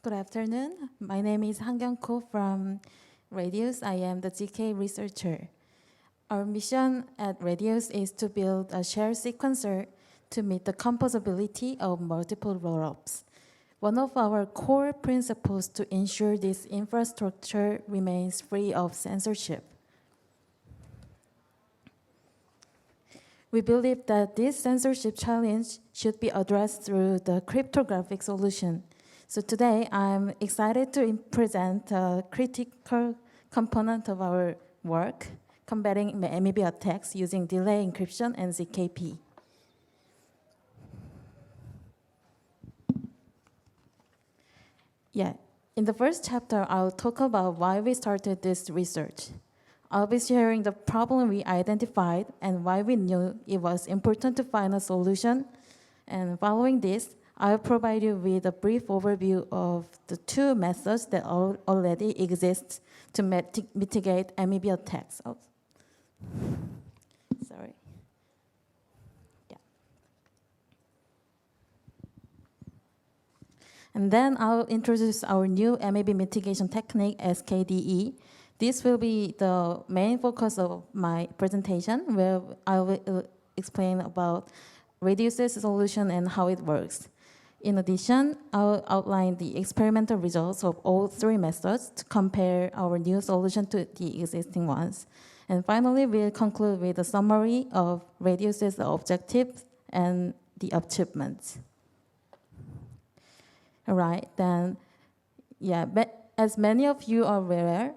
Good afternoon. My name is Hankyung Ko from Radius. I am the ZK researcher. Our mission at Radius is to build a shared sequencer to meet the composability of multiple rollups. One of our core principles to ensure this infrastructure remains free of censorship. We believe that this censorship challenge should be addressed through the cryptographic solution. So today, I'm excited to present a critical component of our work, combating MEV attacks using delay encryption and ZKP. In the first chapter, I'll talk about why we started this research. I'll be sharing the problem we identified and why we knew it was important to find a solution. And following this, I'll provide you with a brief overview of the two methods that already exist to mitigate MEV attacks. Oh, sorry. And then I'll introduce our new MEV mitigation technique, SKDE. This will be the main focus of my presentation, where I will explain about Radius's solution and how it works. In addition, I'll outline the experimental results of all three methods to compare our new solution to the existing ones. And finally, we'll conclude with a summary of Radius's objectives and the achievements. All right, then, but as many of you are aware,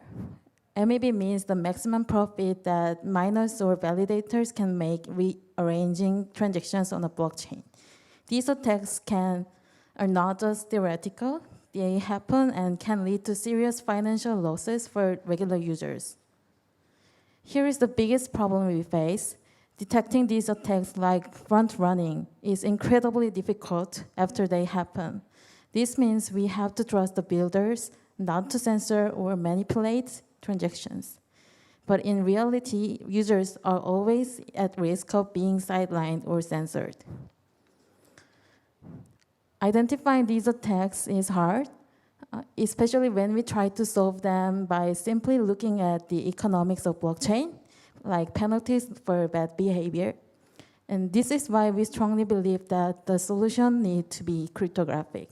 MEV means the maximum profit that miners or validators can make rearranging transactions on a blockchain. These attacks are not just theoretical, they happen and can lead to serious financial losses for regular users. Here is the biggest problem we face. Detecting these attacks like front-running is incredibly difficult after they happen. This means we have to trust the builders not to censor or manipulate transactions. But in reality, users are always at risk of being sidelined or censored. Identifying these attacks is hard, especially when we try to solve them by simply looking at the economics of blockchain, like penalties for bad behavior. And this is why we strongly believe that the solution needs to be cryptographic.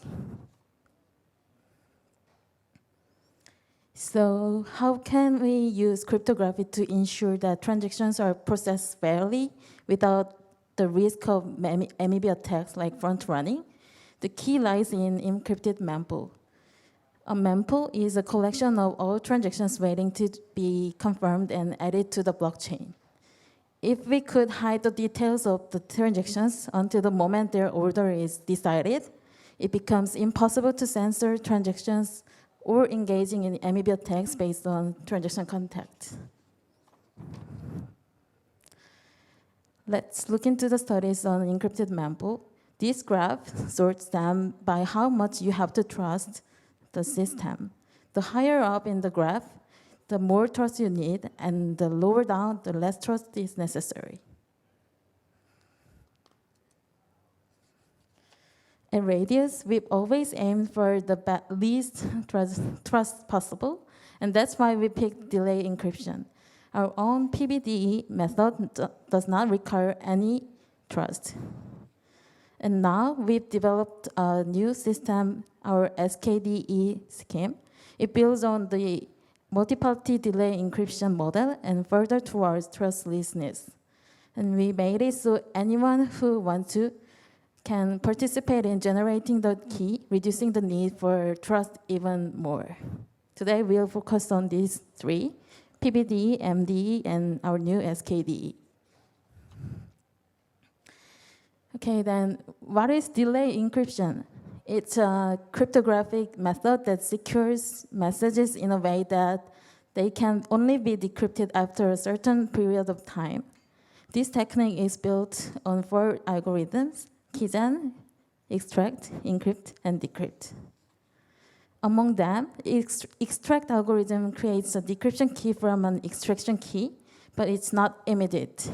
So how can we use cryptography to ensure that transactions are processed fairly without the risk of MEV attacks like front-running? The key lies in encrypted mempool. A mempool is a collection of all transactions waiting to be confirmed and added to the blockchain. If we could hide the details of the transactions until the moment their order is decided, it becomes impossible to censor transactions or engaging in MEV attacks based on transaction context. Let's look into the studies on encrypted mempool. This graph sorts them by how much you have to trust the system. The higher up in the graph, the more trust you need, and the lower down, the less trust is necessary. At Radius, we've always aimed for the least trust possible, and that's why we picked delay encryption. Our own PBDE method does not require any trust. And now we've developed a new system, our SKDE scheme. It builds on the multi-party delay encryption model and further towards trustlessness. And we made it so anyone who wants to can participate in generating the key, reducing the need for trust even more. Today we'll focus on these three, PBDE, MDE, and our new SKDE. Okay, then what is delay encryption? It's a cryptographic method that secures messages in a way that they can only be decrypted after a certain period of time. This technique is built on 4 algorithms: keygen, extract, encrypt, and decrypt. Among them, extract algorithm creates a decryption key from an extraction key, but it's not immediate.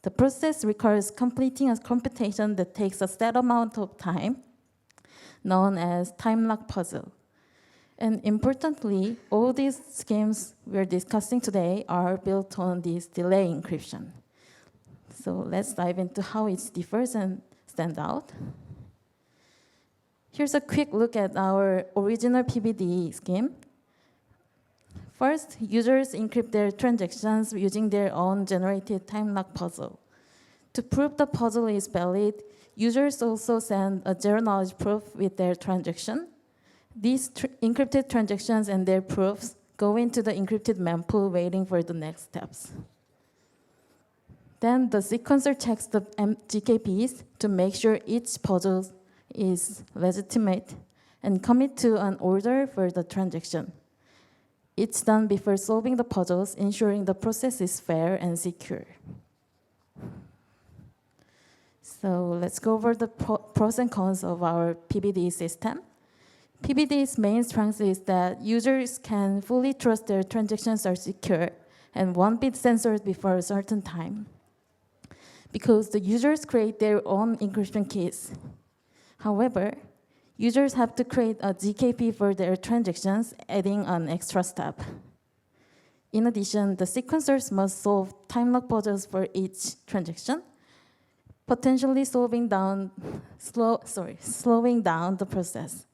The process requires completing a computation that takes a set amount of time, known as time lock puzzle. And importantly, all these schemes we're discussing today are built on this delay encryption. So let's dive into how it differs and stands out. Here's a quick look at our original PBD scheme. First, users encrypt their transactions using their own generated time lock puzzle. To prove the puzzle is valid, users also send a zero-knowledge proof with their transaction. These encrypted transactions and their proofs go into the encrypted mempool waiting for the next steps. Then the sequencer checks the ZKPs to make sure each puzzle is legitimate and commit to an order for the transaction. It's done before solving the puzzles, ensuring the process is fair and secure. So let's go over the pros and cons of our PBD system. PBD's main strength is that users can fully trust their transactions are secure and won't be censored before a certain time, because the users create their own encryption keys. However, users have to create a ZKP for their transactions, adding an extra step. In addition, the sequencers must solve time lock puzzles for each transaction, potentially slowing down the process.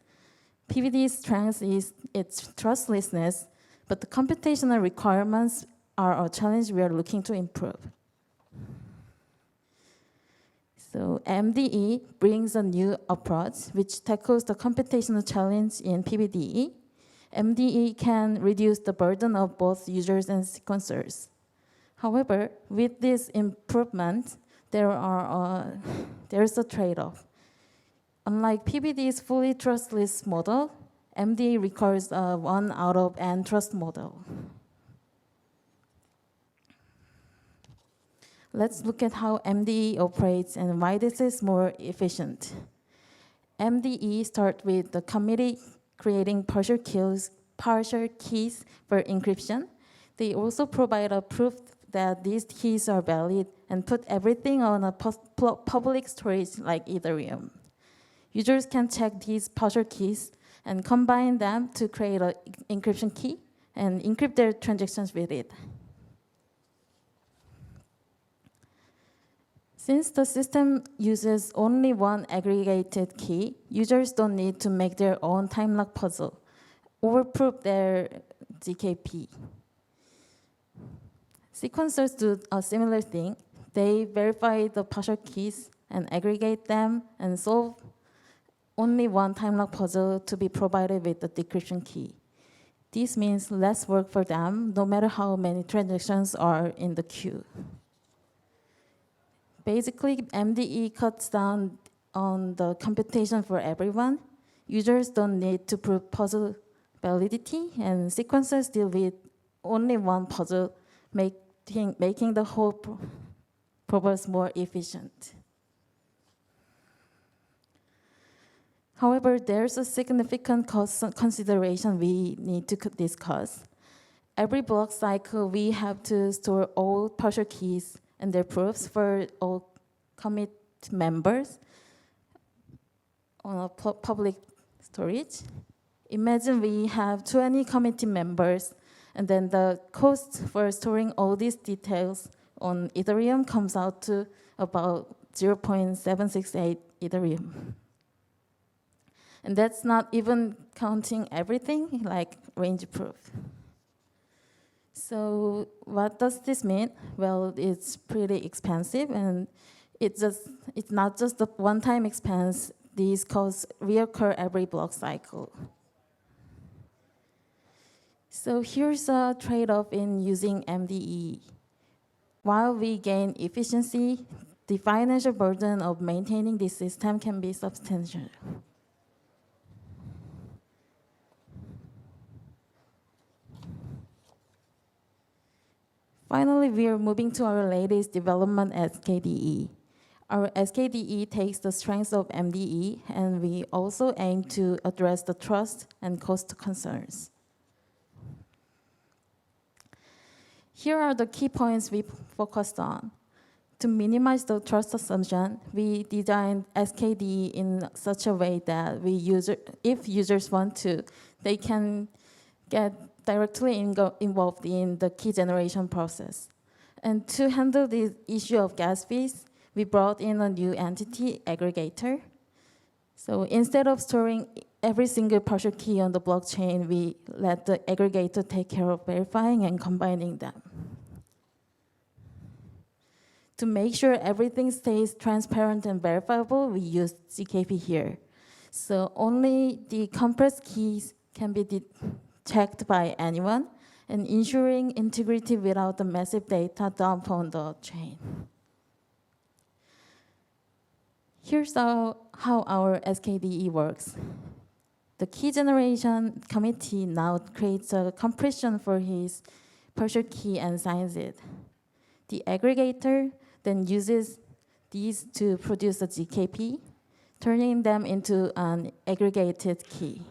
PBD's strength is its trustlessness, but the computational requirements are a challenge we are looking to improve. So MDE brings a new approach which tackles the computational challenge in PBDE. MDE can reduce the burden of both users and sequencers. However, with this improvement, there's a trade-off. Unlike PBD's fully trustless model, MDE requires a 1 out of n trust model. Let's look at how MDE operates and why this is more efficient. MDE starts with the committee creating partial keys for encryption. They also provide a proof that these keys are valid and put everything on a public storage like Ethereum. Users can check these partial keys and combine them to create an encryption key and encrypt their transactions with it. Since the system uses only one aggregated key, users don't need to make their own time lock puzzle or prove their ZKP. Sequencers do a similar thing. They verify the partial keys and aggregate them and solve only one time lock puzzle to be provided with the decryption key. This means less work for them, no matter how many transactions are in the queue. Basically, MDE cuts down on the computation for everyone. Users don't need to prove puzzle validity, and sequencers deal with only one puzzle, making the whole process more efficient. However, there's a significant cost consideration we need to discuss. Every block cycle, we have to store all partial keys and their proofs for all commit members on a public storage. Imagine we have 20 committee members, and then the cost for storing all these details on Ethereum comes out to about 0.768 Ethereum. And that's not even counting everything like range proof. So what does this mean? Well, it's pretty expensive, and it's not just a one-time expense. These costs reoccur every block cycle. So here's a trade-off in using MDE. While we gain efficiency, the financial burden of maintaining this system can be substantial. Finally, we are moving to our latest development, SKDE. Our SKDE takes the strengths of MDE, and we also aim to address the trust and cost concerns. Here are the key points we focused on. To minimize the trust assumption, we designed SKD in such a way that if users want to, they can get directly involved in the key generation process. And to handle the issue of gas fees, we brought in a new entity aggregator. So instead of storing every single partial key on the blockchain, we let the aggregator take care of verifying and combining them. To make sure everything stays transparent and verifiable, we use ZKP here. So only the compressed keys can be checked by anyone, and ensuring integrity without the massive data dump on the chain. Here's how our SKDE works. The key generation committee now creates a compression for his partial key and signs it. The aggregator then uses these to produce a ZKP, turning them into an aggregated key.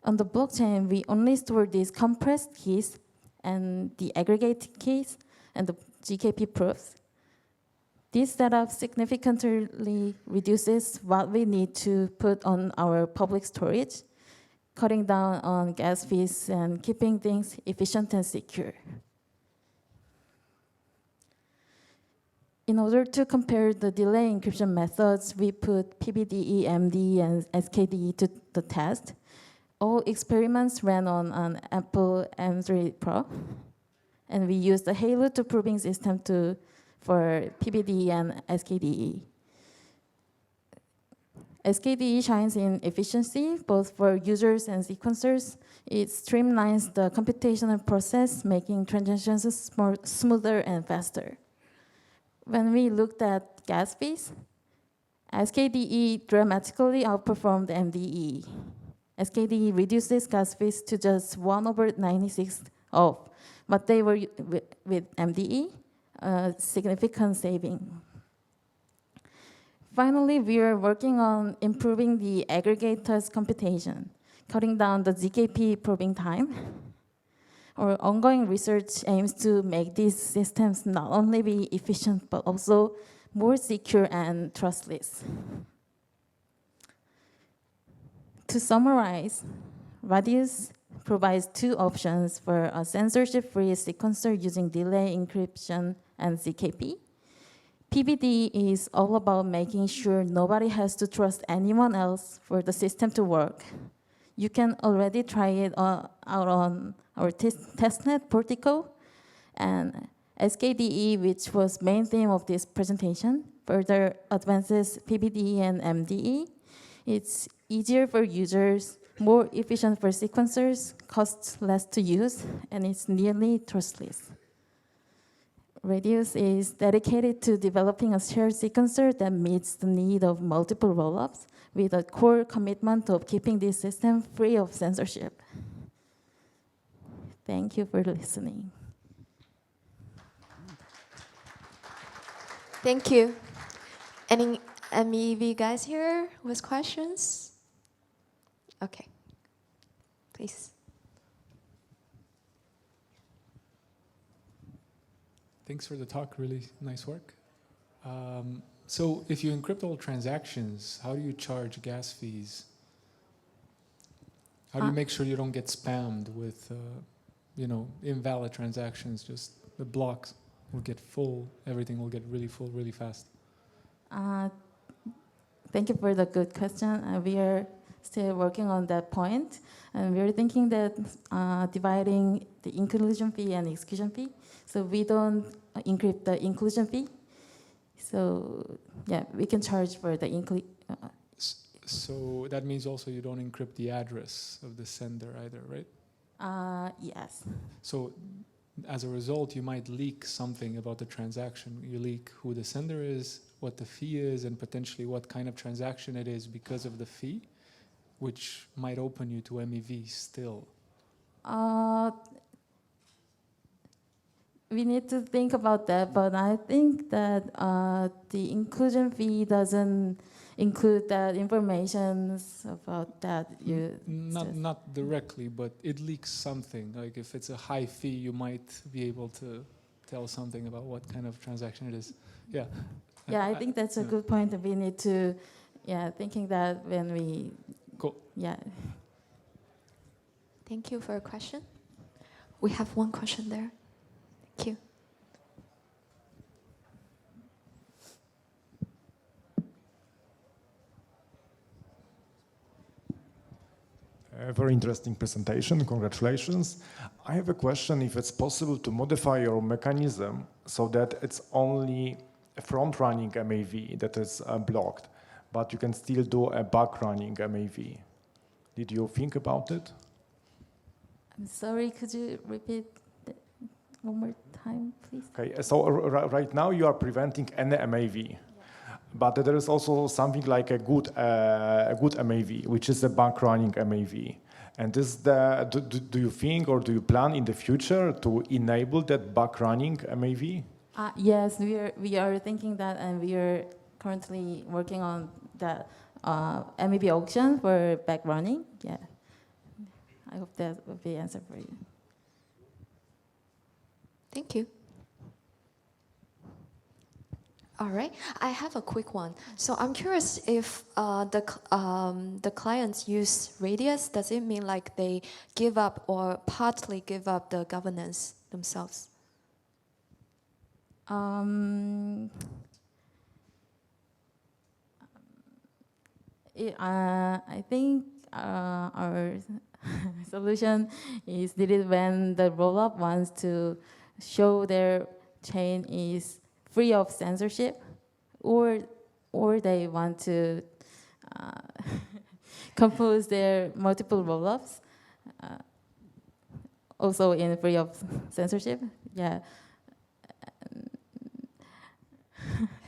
On the blockchain, we only store these compressed keys and the aggregated keys and the ZKP proofs. This setup significantly reduces what we need to put on our public storage, cutting down on gas fees and keeping things efficient and secure. In order to compare the delay encryption methods, we put PBDE, MD, and SKDE to the test. All experiments ran on an Apple M3 Pro, and we used the Halo 2 proving system for PBDE and SKDE. SKDE shines in efficiency, both for users and sequencers. It streamlines the computational process, making transactions more smoother and faster. When we looked at gas fees, SKDE dramatically outperformed MDE. SKDE reduces gas fees to just 1/96 of what they were with MDE, a significant saving. Finally, we are working on improving the aggregator's computation, cutting down the ZKP proving time. Our ongoing research aims to make these systems not only be efficient, but also more secure and trustless. To summarize, Radius provides two options for a censorship-free sequencer using delay encryption and ZKP. PBD is all about making sure nobody has to trust anyone else for the system to work. You can already try it out on our testnet Portico, and SKDE, which was main theme of this presentation, further advances PBDE and MDE. It's easier for users, more efficient for sequencers, costs less to use, and it's nearly trustless. Radius is dedicated to developing a shared sequencer that meets the need of multiple rollups with a core commitment of keeping this system free of censorship. Thank you for listening. Thank you. Any MEV guys here with questions? Okay, please. Thanks for the talk, really nice work. So if you encrypt all transactions, how do you charge gas fees? How do you make sure you don't get spammed with invalid transactions? Just the blocks will get full, everything will get really full really fast. Thank you for the good question. We are still working on that point, and we're thinking that dividing the inclusion fee and exclusion fee. So we don't encrypt the inclusion fee. So yeah, we can charge for the inclusion. So that means also you don't encrypt the address of the sender either, right? Yes. So as a result, you might leak something about the transaction. You leak who the sender is, what the fee is, and potentially what kind of transaction it is because of the fee, which might open you to MEV still. We need to think about that, but I think that the inclusion fee doesn't include that information about that. Not directly, but it leaks something. Like if it's a high fee, you might be able to tell something about what kind of transaction it is. Yeah. Yeah, I think that's a yeah. good point. We need to, thinking that when we, Cool. yeah. Thank you for your question. We have one question there. Thank you. A very interesting presentation, congratulations. I have a question if it's possible to modify your mechanism so that it's only a front-running MEV that is blocked, but you can still do a back-running MEV. Did you think about it? I'm sorry, could you repeat that one more time, please? Okay, so right now you are preventing any MEV. But there is also something like a good MEV, which is a back-running MEV. And do you think or do you plan in the future to enable that back-running MEV? Yes, we are thinking that, and we are currently working on that MEV auction for back running. Yeah, I hope that will be the answer for you. Thank you. All right, I have a quick one. So I'm curious if the clients use Radius, does it mean like they give up or partly give up the governance themselves? I think our solution is needed when the rollup wants to show their chain is free of censorship, or they want to compose their multiple rollups also in free of censorship. Yeah.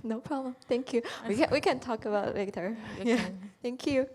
No problem. Thank you. We can talk about it later. Yeah. Thank you.